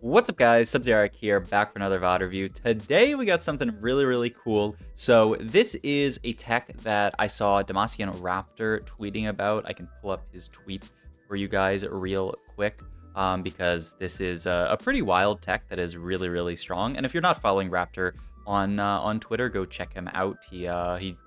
What's up, guys? Sub-Zero here, back for another VOD review. Today we got something really cool. So this is a tech that I saw Demacian Raptor tweeting about. I can pull up his tweet for you guys real quick because this is a pretty wild tech that is really strong. And if you're not following Raptor on Twitter, go check him out. He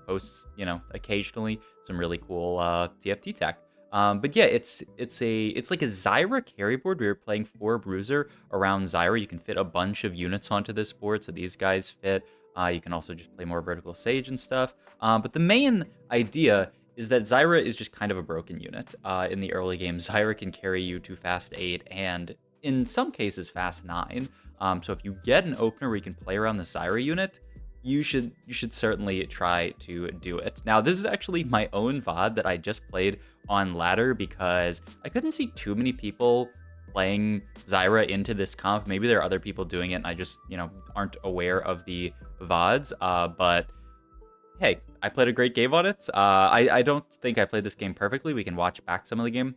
posts, occasionally some really cool TFT tech. But yeah, it's like a Zyra carry board. We were playing 4 Bruiser around Zyra. You can fit a bunch of units onto this board, so these guys fit. You can also just play more Vertical Sage and stuff. But the main idea is that Zyra is just kind of a broken unit. In the early game, Zyra can carry you to fast 8 and in some cases fast 9. So if you get an opener where you can play around the Zyra unit, you should certainly try to do it. Now, this is actually my own VOD that I just played on ladder because I couldn't see too many people playing Zyra into this comp. Maybe there are other people doing it and I just, aren't aware of the VODs. But hey, I played a great game on it. I don't think I played this game perfectly. We can watch back some of the game,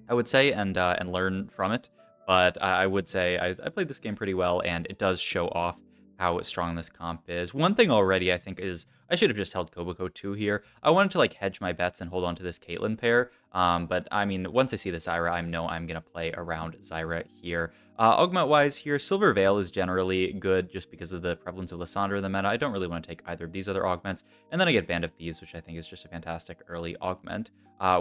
I would say, and learn from it. But I would say I played this game pretty well, and it does show off how strong this comp is. One thing already I think is I should have just held Koboko 2 here. I wanted to like hedge my bets and hold on to this Caitlyn pair. But I mean, once I see the Zyra, I know I'm going to play around Zyra here. Augment-wise here, Silver Veil is generally good just because of the prevalence of Lissandra in the meta. I don't really want to take either of these other augments. And then I get Band of Thieves, which I think is just a fantastic early augment.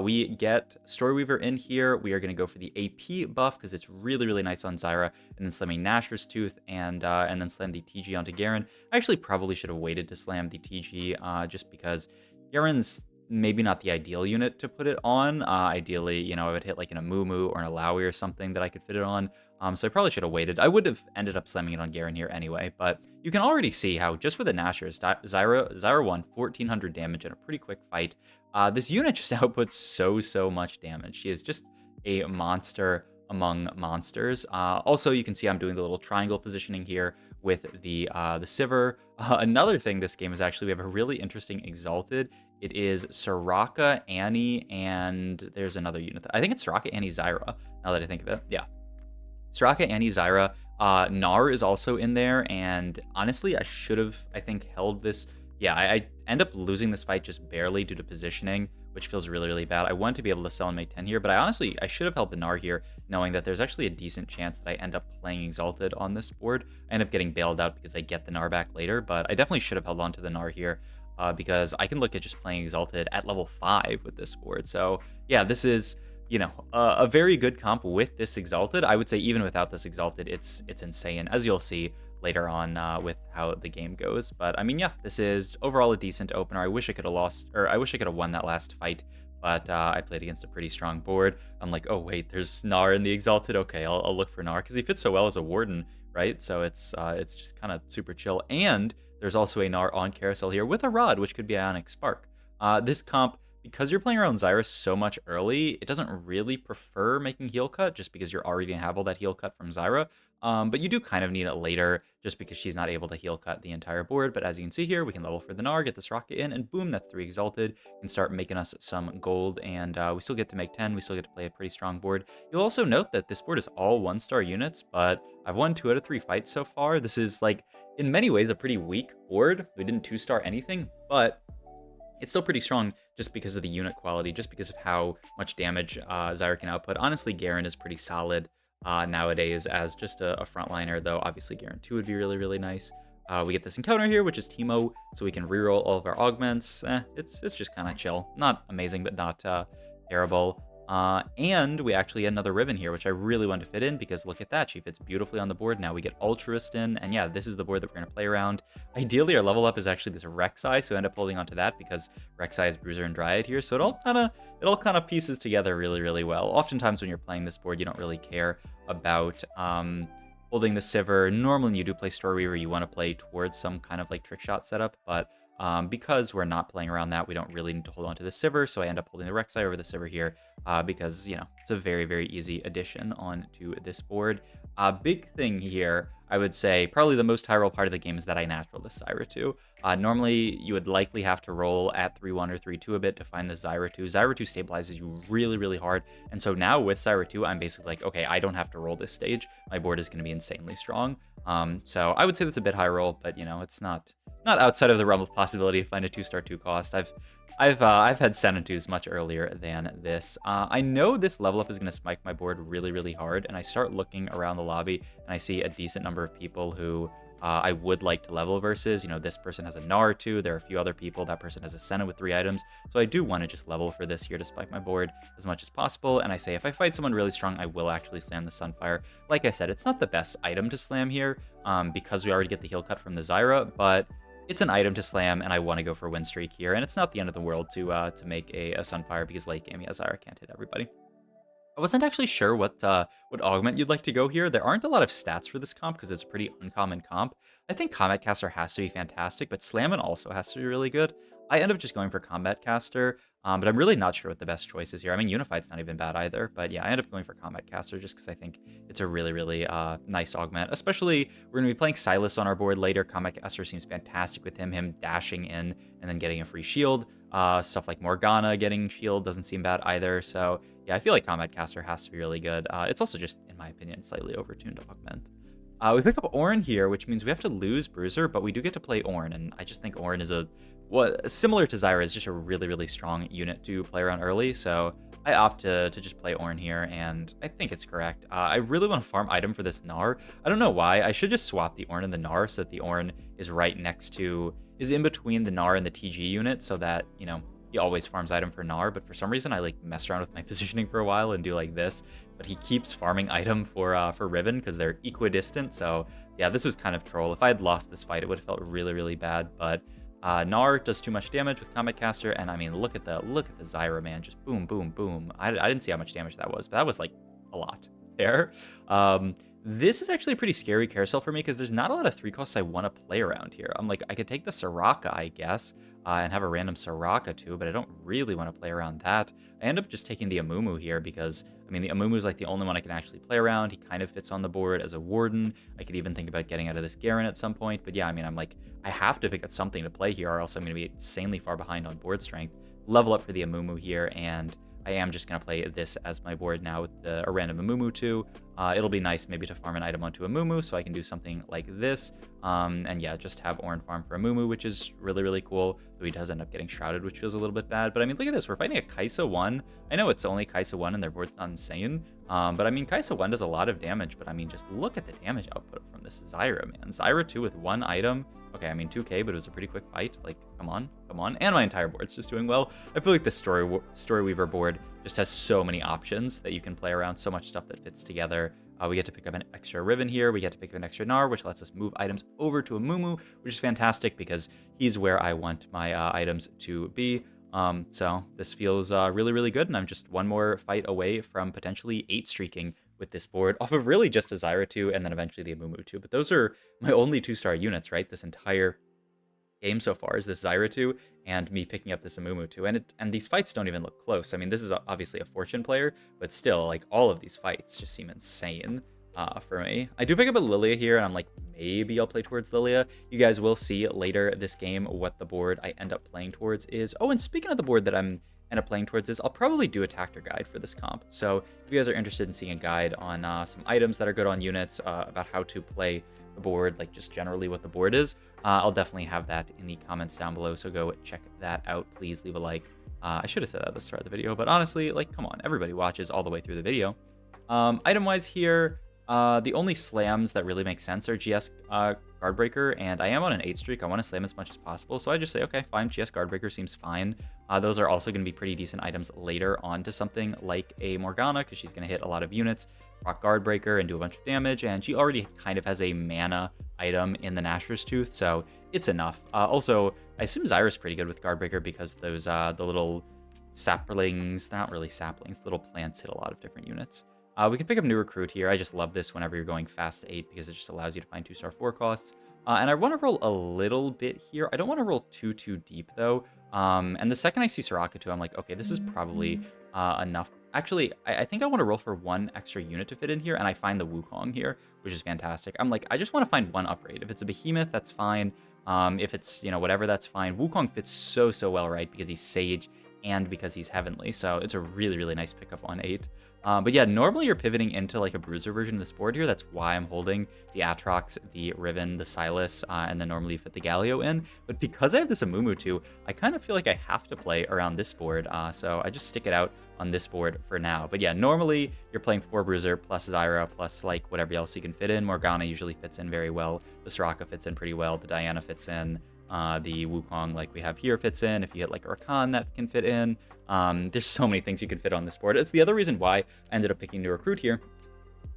We get Storyweaver in here. We are going to go for the AP buff because it's really nice on Zyra, and then slamming Nashor's Tooth and then slam the TG onto Garen. I actually probably should have waited to slam the TG just because Garen's maybe not the ideal unit to put it on. Ideally, I would hit like an Amumu or an Alawi or something that I could fit it on. So I probably should have waited. I would have ended up slamming it on Garen here anyway, but you can already see how just with the Nashors, Zyra won 1400 damage in a pretty quick fight. This unit just outputs so much damage. She is just a monster among monsters. Also, you can see I'm doing the little triangle positioning here with the Sivir. Another thing this game is actually we have a really interesting Exalted. It is Soraka, Annie, and there's another unit. I think it's Soraka, Annie, Zyra, now that I think of it. Yeah. Soraka, Annie, Zyra. Gnar is also in there, and honestly, I should have, I think, held this. Yeah, I end up losing this fight just barely due to positioning, which feels really bad. I want to be able to sell and make 10 here, but I should have held the Gnar here, knowing that there's actually a decent chance that I end up playing Exalted on this board. I end up getting bailed out because I get the Gnar back later, but I definitely should have held on to the Gnar here. Because I can look at just playing Exalted at level 5 with this board. So yeah, this is, a very good comp with this Exalted. I would say even without this Exalted, it's insane, as you'll see later on with how the game goes. But I mean, yeah, this is overall a decent opener. I wish I could have lost, or I wish I could have won that last fight, but I played against a pretty strong board. I'm like, oh wait, there's Gnar in the Exalted. Okay, I'll look for Gnar because he fits so well as a Warden, right? So it's just kind of super chill. And there's also a Gnar on Carousel here with a Rod, which could be Ionic Spark. This comp, because you're playing around Zyra so much early, it doesn't really prefer making heal cut just because you're already going to have all that heal cut from Zyra. But you do kind of need it later just because she's not able to heal cut the entire board. But as you can see here, we can level for the Gnar, get this rocket in, and boom, that's 3 Exalted. And start making us some gold, and we still get to make 10. We still get to play a pretty strong board. You'll also note that this board is all 1-star units, but I've won 2 out of 3 fights so far. This is like, in many ways, a pretty weak board. We didn't 2-star anything, but it's still pretty strong just because of the unit quality, just because of how much damage Zyra can output. Honestly, Garen is pretty solid nowadays as just a frontliner, though obviously Garen 2 would be really nice. We get this encounter here, which is Teemo, so we can reroll all of our augments. It's just kind of chill. Not amazing, but not terrible. And we actually get another ribbon here, which I really want to fit in because look at that. She fits beautifully on the board. Now we get Altruist in, and yeah, this is the board that we're going to play around. Ideally, our level up is actually this Rek'Sai, so I end up holding onto that because Rek'Sai is Bruiser and Dryad here, so it all kind of pieces together really well. Oftentimes when you're playing this board, you don't really care about holding the Sivir. Normally when you do play Storyweaver, you want to play towards some kind of like trick shot setup, but because we're not playing around that, we don't really need to hold on to the Sivir, so I end up holding the Rek'Sai over the Sivir here because, it's a very easy addition onto this board. Big thing here, I would say probably the most high roll part of the game is that I natural this Zyra 2. Normally, you would likely have to roll at 3-1 or 3-2 a bit to find the Zyra 2. Zyra 2 stabilizes you really, really hard. And so now with Zyra 2, I'm basically like, okay, I don't have to roll this stage. My board is going to be insanely strong. So I would say that's a bit high roll, but you know, it's not outside of the realm of possibility to find a 2-star 2 cost. I've had Sen 2s much earlier than this. I know this level up is going to spike my board really, really hard, and I start looking around the lobby, and I see a decent number of people who I would like to level versus. You know, this person has a Gnar 2, there are a few other people, that person has a Senna with 3 items, so I do want to just level for this here to spike my board as much as possible, and I say if I fight someone really strong, I will actually slam the Sunfire. Like I said, it's not the best item to slam here, because we already get the heal cut from the Zyra, but it's an item to slam, and I want to go for a win streak here, and it's not the end of the world to make a Sunfire, because late game, yeah, Zyra can't hit everybody. I wasn't actually sure what augment you'd like to go here. There aren't a lot of stats for this comp because it's a pretty uncommon comp. I think Combat Caster has to be fantastic, but Slammin' also has to be really good. I end up just going for Combat Caster, but I'm really not sure what the best choice is here. I mean, Unified's not even bad either, but yeah, I end up going for Combat Caster just because I think it's a really, really nice augment. Especially, we're going to be playing Silas on our board later. Combat Caster seems fantastic with him dashing in and then getting a free shield. Stuff like Morgana getting shield doesn't seem bad either, so yeah, I feel like Combat Caster has to be really good. It's also just, in my opinion, slightly overtuned augment. We pick up Ornn here, which means we have to lose Bruiser, but we do get to play Ornn, and I just think Ornn is similar to Zyra, is just a really, really strong unit to play around early, so I opt to just play Ornn here, and I think it's correct. I really want to farm item for this Gnar. I don't know why. I should just swap the Ornn and the Gnar so that the Ornn is in between the Gnar and the TG unit, so that, you know, he always farms item for Gnar, but for some reason I like mess around with my positioning for a while and do like this, but he keeps farming item for Riven because they're equidistant, so yeah, this was kind of troll. If I had lost this fight, it would have felt really, really bad, but Gnar does too much damage with Combat Caster, and I mean, look at the Zyra, man, just boom, boom, boom. I didn't see how much damage that was, but that was like a lot there. This is actually a pretty scary carousel for me because there's not a lot of 3 costs I want to play around here. I'm like, I could take the Soraka, I guess, and have a random Soraka too, but I don't really want to play around that. I end up just taking the Amumu here because, I mean, the Amumu is like the only one I can actually play around. He kind of fits on the board as a Warden. I could even think about getting out of this Garen at some point, but yeah, I mean, I'm like, I have to pick up something to play here or else I'm going to be insanely far behind on board strength. Level up for the Amumu here, and I am just going to play this as my board now with a random Amumu too. It'll be nice maybe to farm an item onto Amumu so I can do something like this. And yeah, just have Ornn farm for Amumu, which is really, really cool. Though he does end up getting shrouded, which feels a little bit bad. But I mean, look at this. We're fighting a Kai'Sa 1. I know it's only Kai'Sa 1 and their board's not insane. But I mean, Kai'Sa 1 does a lot of damage. But I mean, just look at the damage output from this Zyra, man. Zyra 2 with 1 item. Okay, I mean, 2k, but it was a pretty quick fight. Like, come on, come on. And my entire board's just doing well. I feel like the Storyweaver board just has so many options that you can play around, so much stuff that fits together. We get to pick up an extra Riven here. We get to pick up an extra Gnar, which lets us move items over to Amumu, which is fantastic because he's where I want my items to be. So this feels really, really good, and I'm just one more fight away from potentially 8-streaking with this board off of really just a Zyra 2 and then eventually the Amumu 2. But those are my only 2-star units, right? This entire game so far is this Zyra 2 and me picking up this Amumu 2. And these fights don't even look close. I mean, this is obviously a Fortune player, but still, like, all of these fights just seem insane for me. I do pick up a Lilia here, and I'm like, maybe I'll play towards Lilia. You guys will see later this game what the board I end up playing towards is. Oh, and speaking of the board that I'm end up playing towards this, I'll probably do a tactor guide for this comp. So if you guys are interested in seeing a guide on some items that are good on units, about how to play the board, like just generally what the board is, I'll definitely have that in the comments down below, so go check that out. Please leave a like. I should have said that at the start of the video, but honestly, like, come on, everybody watches all the way through the video. Item-wise here, the only slams that really make sense are GS Guardbreaker, and I am on an 8 streak. I want to slam as much as possible, so I just say, okay, fine, GS Guardbreaker seems fine. Those are also going to be pretty decent items later on to something like a Morgana, because she's going to hit a lot of units, rock Guardbreaker, and do a bunch of damage, and she already kind of has a mana item in the Nashor's Tooth, so it's enough. Also, I assume Zyra's pretty good with Guardbreaker because those the little saplings, they're not really saplings, the little plants hit a lot of different units. We can pick up New Recruit here. I just love this whenever you're going fast 8 because it just allows you to find 2-star 4 costs. And I want to roll a little bit here. I don't want to roll too deep though. And the second I see Soraka 2, I'm like, okay, this is probably enough Actually, I think I want to roll for one extra unit to fit in here, and I find the Wukong here, which is fantastic. I'm like, I just want to find one upgrade. If it's a Behemoth, that's fine. If it's, whatever, that's fine. Wukong fits so well, right? Because he's Sage and because he's Heavenly. So it's a really, really nice pickup on 8. But yeah, normally you're pivoting into like a Bruiser version of this board here. That's why I'm holding the Atrox, the Riven, the Silas, and then normally you fit the Galio in. But because I have this Amumu too, I kind of feel like I have to play around this board. So I just stick it out on this board for now. But yeah, normally you're playing 4 Bruiser plus Zyra plus like whatever else you can fit in. Morgana usually fits in very well. The Soraka fits in pretty well. The Diana fits in. The Wukong like we have here fits in. If you hit like Rakan, that can fit in. There's so many things you can fit on this board. It's the other reason why I ended up picking to recruit here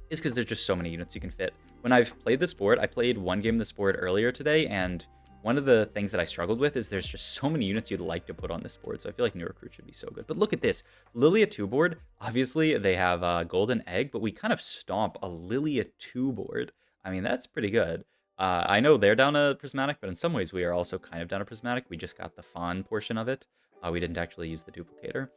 is because there's just so many units you can fit. When I've played this board, I played one game of this board earlier today, and one of the things that I struggled with is there's just so many units you'd like to put on this board, so I feel like New Recruit should be so good. But look at this. Lilia 2 board, obviously they have Golden Egg, but we kind of stomp a Lilia 2 board. I mean, that's pretty good. I know they're down a Prismatic, but in some ways we are also kind of down a Prismatic. We just got the Fawn portion of it. We didn't actually use the Duplicator.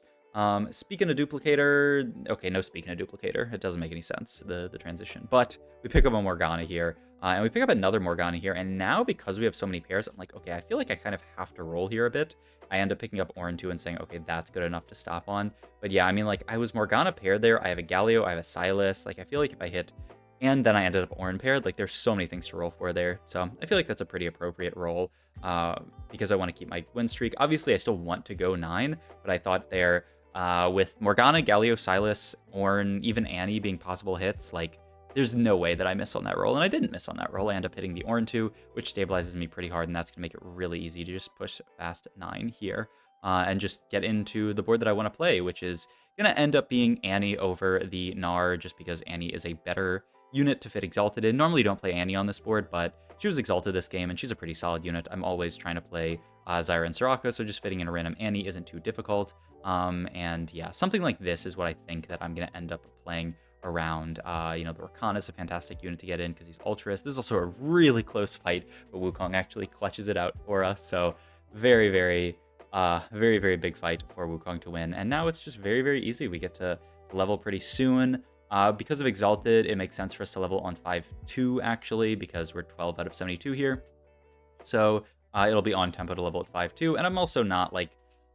Speaking of Duplicator, okay, no speaking of Duplicator. It doesn't make any sense, the transition. But we pick up a Morgana here, and we pick up another Morgana here, and now because we have so many pairs, I'm like, okay, I feel like I kind of have to roll here a bit. I end up picking up Orin 2 and saying, okay, that's good enough to stop on. But yeah, I mean, like, I was Morgana paired there. I have a Galio, I have a Silas. Like, I feel like if I hit, and then I ended up Orin paired, like, there's so many things to roll for there. So I feel like that's a pretty appropriate roll, because I want to keep my win streak. Obviously, I still want to go 9, but I thought there, with Morgana, Galio, Silas, Ornn, even Annie being possible hits, like, there's no way that I miss on that roll, and I didn't miss on that roll. I end up hitting the Ornn 2, which stabilizes me pretty hard, and that's going to make it really easy to just push fast 9 here, and just get into the board that I want to play, which is going to end up being Annie over the Gnar, just because Annie is a better unit to fit Exalted in. Normally you don't play Annie on this board, but she was Exalted this game, and she's a pretty solid unit. I'm always trying to play Zyra and Soraka, so just fitting in a random Annie isn't too difficult. And yeah, something like this is what I think that I'm going to end up playing around. The Rakan is a fantastic unit to get in because he's Ultras. This is also a really close fight, but Wukong actually clutches it out for us. So very, very big fight for Wukong to win. And now it's just very, very easy. We get to level pretty soon. Because of Exalted, it makes sense for us to level on 5-2 actually, because we're 12 out of 72 here. So it'll be on tempo to level at 5-2, and I'm also not like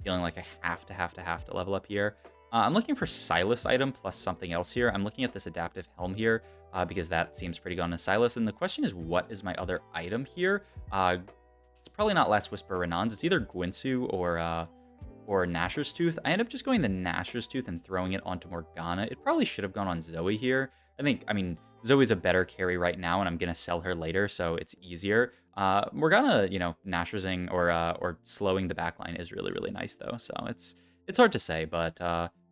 feeling like I have to level up here. I'm looking for Silas item plus something else here. I'm looking at this adaptive helm here because that seems pretty good on a Silas. And the question is, what is my other item here? It's probably not Last Whisper Renan's. It's either Gwinsu or Nashor's Tooth. I end up just going the Nashor's Tooth and throwing it onto Morgana. It probably should have gone on Zoe here. I mean, Zoe's a better carry right now, and I'm going to sell her later, so it's easier. Morgana, Nashorsing or slowing the backline is really, really nice, though. So it's hard to say, but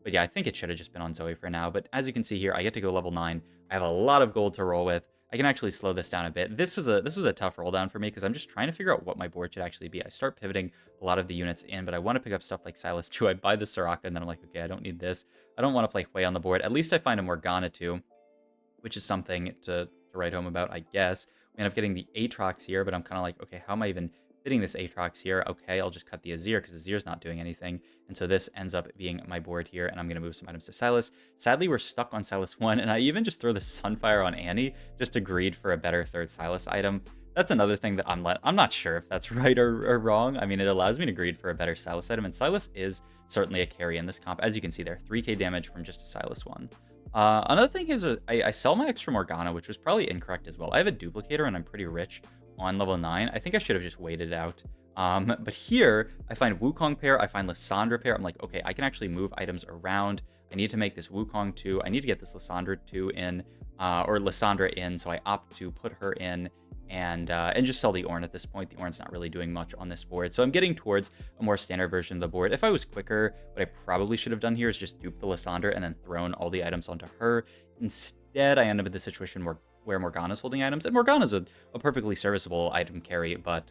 yeah, I think it should have just been on Zoe for now. But as you can see here, I get to go level 9. I have a lot of gold to roll with. I can actually slow this down a bit. This was a tough roll down for me because I'm just trying to figure out what my board should actually be. I start pivoting a lot of the units in, but I want to pick up stuff like Silas too. I buy the Soraka, and then I'm like, okay, I don't need this. I don't want to play Hui on the board. At least I find a Morgana too, which is something to write home about, I guess. We end up getting the Aatrox here, but I'm kind of like, okay, how am I even fitting this Aatrox here? Okay, I'll just cut the Azir because Azir's not doing anything. And so this ends up being my board here, and I'm going to move some items to Silas. Sadly, we're stuck on Silas 1, and I even just throw the Sunfire on Annie just to greed for a better third Silas item. That's another thing that I'm not sure if that's right or wrong. I mean, it allows me to greed for a better Silas item, and Silas is certainly a carry in this comp. As you can see there, 3k damage from just a Silas 1. Another thing is I sell my extra Morgana, which was probably incorrect as well. I have a duplicator and I'm pretty rich on level 9. I think I should have just waited it out. But here, I find Wukong pair, I find Lissandra pair. I'm like, okay, I can actually move items around. I need to make this Wukong 2. I need to get this Lissandra 2 in, or Lissandra in, so I opt to put her in and just sell the Ornn at this point. The Ornn's not really doing much on this board, so I'm getting towards a more standard version of the board. If I was quicker, what I probably should have done here is just dupe the Lissandra and then thrown all the items onto her. Instead, I end up in the situation where Morgana's holding items, and Morgana's a perfectly serviceable item carry, but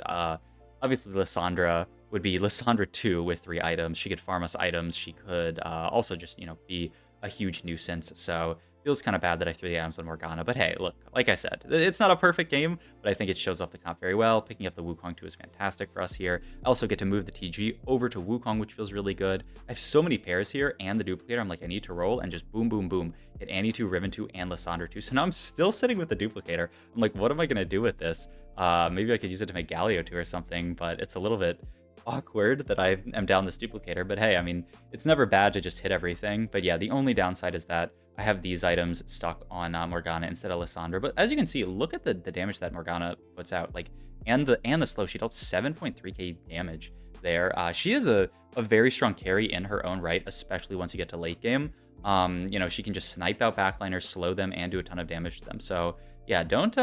obviously Lissandra would be Lissandra 2 with 3 items. She could farm us items. She could also just, be a huge nuisance. So Feels kind of bad that I threw the items on Morgana, but hey, look, like I said, it's not a perfect game, but I think it shows off the comp very well. Picking up the Wukong too is fantastic for us here. I also get to move the TG over to Wukong, which feels really good. I have so many pairs here and the duplicator. I'm like, I need to roll and just boom, boom, boom. Hit Annie 2, Riven 2, and Lysandra 2. So now I'm still sitting with the duplicator. I'm like, what am I going to do with this? Maybe I could use it to make Galio 2 or something, but it's a little bit awkward that I am down this duplicator. But hey, I mean, it's never bad to just hit everything. But yeah, the only downside is that I have these items stuck on Morgana instead of Lysandra. But as you can see, look at the damage that Morgana puts out. Like, and the slow. She dealt 7.3k damage there. She is a very strong carry in her own right, especially once you get to late game. You know, she can just snipe out backliners, slow them, and do a ton of damage to them. So yeah, don't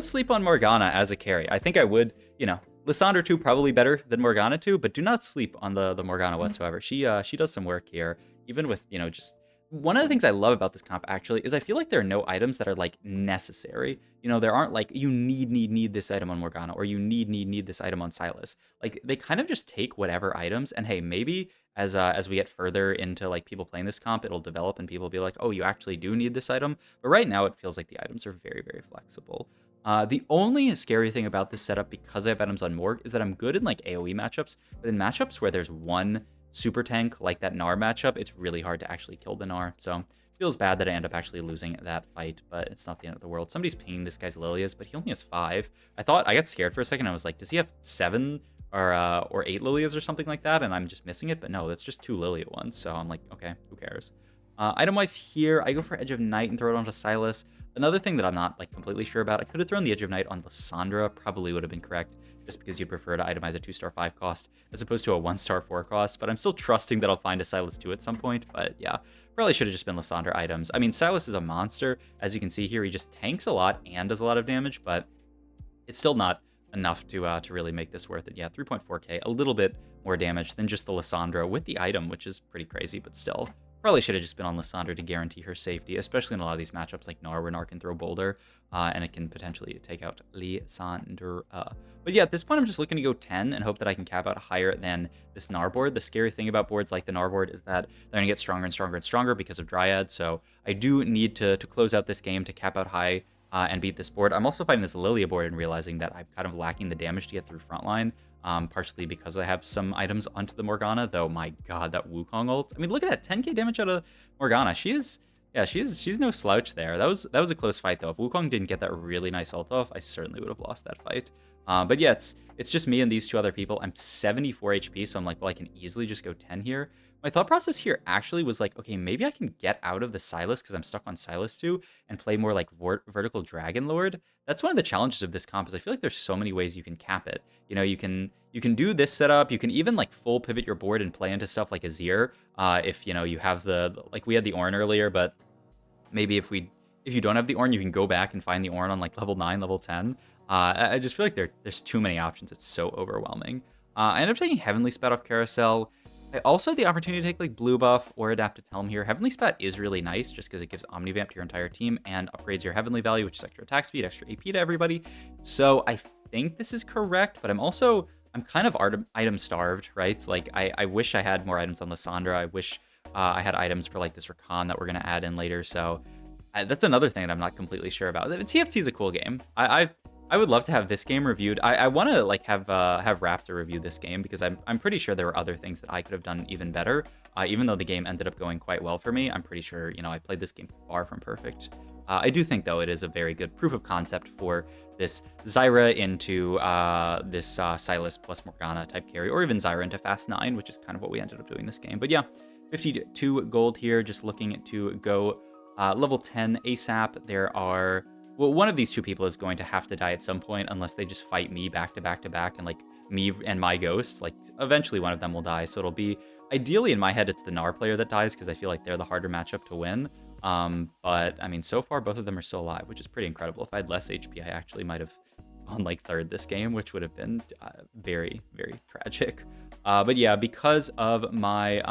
sleep on Morgana as a carry. I think I would, you know, Lysandra 2 probably better than Morgana 2, but do not sleep on the Morgana whatsoever. She does some work here, even with, you know, just one of the things I love about this comp actually is I feel like there are no items that are like necessary. You know, there aren't like you need this item on Morgana or you need this item on Sylas. Like they kind of just take whatever items and hey, maybe as we get further into like people playing this comp, it'll develop and people will be like, oh, you actually do need this item. But right now it feels like the items are very, very flexible. The only scary thing about this setup, because I have items on Morg, is that I'm good in like AoE matchups, but in matchups where there's one super tank like that Gnar matchup, it's really hard to actually kill the Gnar. So feels bad that I end up actually losing that fight, but it's not the end of the world. Somebody's pinging this guy's Lilias, but he only has 5. I got scared for a second. I was like, does he have 7 or 8 Lilias or something like that? And I'm just missing it, but no, that's just 2 Lilia ones. So I'm like, okay, who cares? Item-wise here, I go for Edge of Night and throw it onto Sylas. Another thing that I'm not like completely sure about, I could have thrown the Edge of Night on Lysandra, probably would have been correct, just because you'd prefer to itemize a 2-star 5 cost as opposed to a 1-star 4 cost, but I'm still trusting that I'll find a Sylas 2 at some point, but yeah, probably should have just been Lysandra items. I mean, Sylas is a monster. As you can see here, he just tanks a lot and does a lot of damage, but it's still not enough to really make this worth it. Yeah, 3.4k, a little bit more damage than just the Lysandra with the item, which is pretty crazy, but still. Probably should have just been on Lysandra to guarantee her safety, especially in a lot of these matchups like Gnar, where Gnar can throw Boulder, and it can potentially take out Lysandra. But yeah, at this point, I'm just looking to go 10 and hope that I can cap out higher than this Gnar board. The scary thing about boards like the Gnar board is that they're going to get stronger and stronger and stronger because of Dryad, so I do need to close out this game to cap out high and beat this board. I'm also fighting this Lilia board and realizing that I'm kind of lacking the damage to get through frontline. Partially because I have some items onto the Morgana, though my god, that Wukong ult. I mean, look at that, 10k damage out of Morgana. She's no slouch there. That was a close fight though. If Wukong didn't get that really nice ult off, I certainly would have lost that fight. But yeah, it's just me and these 2 other people. I'm 74 HP, so I'm like, well, I can easily just go 10 here. My thought process here actually was like, okay, maybe I can get out of the Sylas because I'm stuck on Sylas 2 and play more like Vertical Dragon Lord. That's one of the challenges of this comp is I feel like there's so many ways you can cap it. You know, you can do this setup. You can even like full pivot your board and play into stuff like Azir. If you know you have like we had the Ornn earlier, but maybe if you don't have the Ornn, you can go back and find the Ornn on like level 9, level 10. I just feel like there's too many options. It's so overwhelming. I ended up taking Heavenly Spat off Carousel. I also had the opportunity to take like Blue Buff or Adaptive Helm here. Heavenly Spat is really nice just because it gives Omnivamp to your entire team and upgrades your Heavenly value, which is extra attack speed, extra AP to everybody. So I think this is correct, but I'm kind of item starved, right? Like I wish I had more items on Lysandra. I wish I had items for like this Rakan that we're going to add in later. So that's another thing that I'm not completely sure about. TFT is a cool game. I would love to have this game reviewed. I want to like have Raptor review this game because I'm pretty sure there were other things that I could have done even better. Even though the game ended up going quite well for me, I'm pretty sure, you know, I played this game far from perfect. I do think, though, it is a very good proof of concept for this Zyra into this Sylas plus Morgana type carry, or even Zyra into Fast 9, which is kind of what we ended up doing this game. But yeah, 52 gold here, just looking to go level 10 ASAP. There are... Well, one of these 2 people is going to have to die at some point unless they just fight me back to back to back and like me and my ghost. Like eventually one of them will die. So it'll be ideally in my head, it's the Gnar player that dies because I feel like they're the harder matchup to win. But I mean, so far both of them are still alive, which is pretty incredible. If I had less HP, I actually might have gone like 3rd this game, which would have been very, very tragic. But yeah, because of my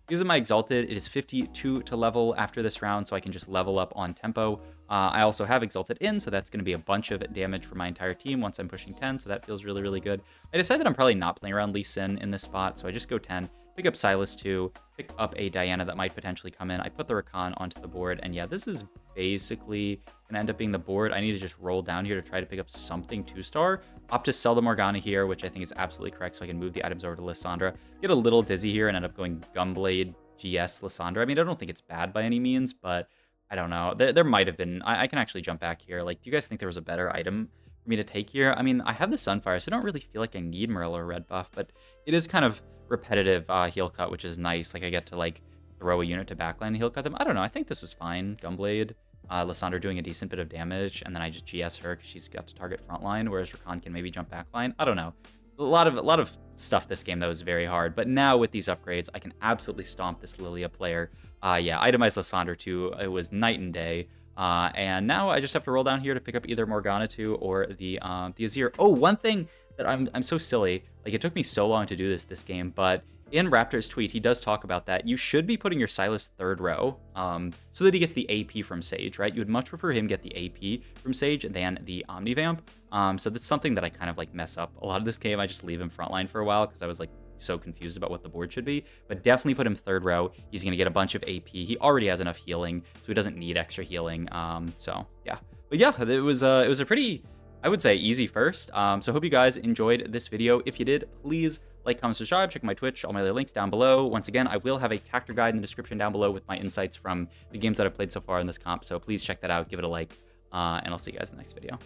Exalted, it is 52 to level after this round, so I can just level up on tempo. I also have Exalted in, so that's going to be a bunch of damage for my entire team once I'm pushing 10, so that feels really, really good. I decided I'm probably not playing around Lee Sin in this spot, so I just go 10, pick up Silas 2, pick up a Diana that might potentially come in. I put the Rakan onto the board, and yeah, this is basically gonna end up being the board. I need to just roll down here to try to pick up something 2-star. Opt to sell the Morgana here, which I think is absolutely correct, so I can move the items over to Lissandra. Get a little dizzy here and end up going Gunblade, GS, Lissandra. I mean, I don't think it's bad by any means, but I don't know. There might have been. I can actually jump back here. Like, do you guys think there was a better item for me to take here? I mean, I have the Sunfire, so I don't really feel like I need Marilla or Red buff, but it is kind of repetitive heal cut, which is nice. Like, I get to, like, throw a unit to backline and heal cut them. I don't know. I think this was fine. Gunblade, Lissandra doing a decent bit of damage, and then I just GS her because she's got to target frontline, whereas Rakan can maybe jump backline. I don't know. A lot of stuff this game that was very hard, but now with these upgrades, I can absolutely stomp this Lilia player. Yeah, itemized Lissandra too. It was night and day. And now I just have to roll down here to pick up either Morgana 2 or the Azir. Oh, one thing that I'm so silly. Like, it took me so long to do this game, but in Raptor's tweet, he does talk about that. You should be putting your Silas 3rd row so that he gets the AP from Sage, right? You would much prefer him get the AP from Sage than the Omnivamp. So that's something that I kind of like mess up a lot of this game. I just leave him frontline for a while because I was like so confused about what the board should be. But definitely put him 3rd row. He's going to get a bunch of AP. He already has enough healing, so he doesn't need extra healing. So yeah. But yeah, it was a pretty, I would say, easy first. So I hope you guys enjoyed this video. If you did, please like, comment, subscribe, check my Twitch, all my other links down below. Once again, I will have a tactor guide in the description down below with my insights from the games that I've played so far in this comp. So please check that out, give it a like, and I'll see you guys in the next video.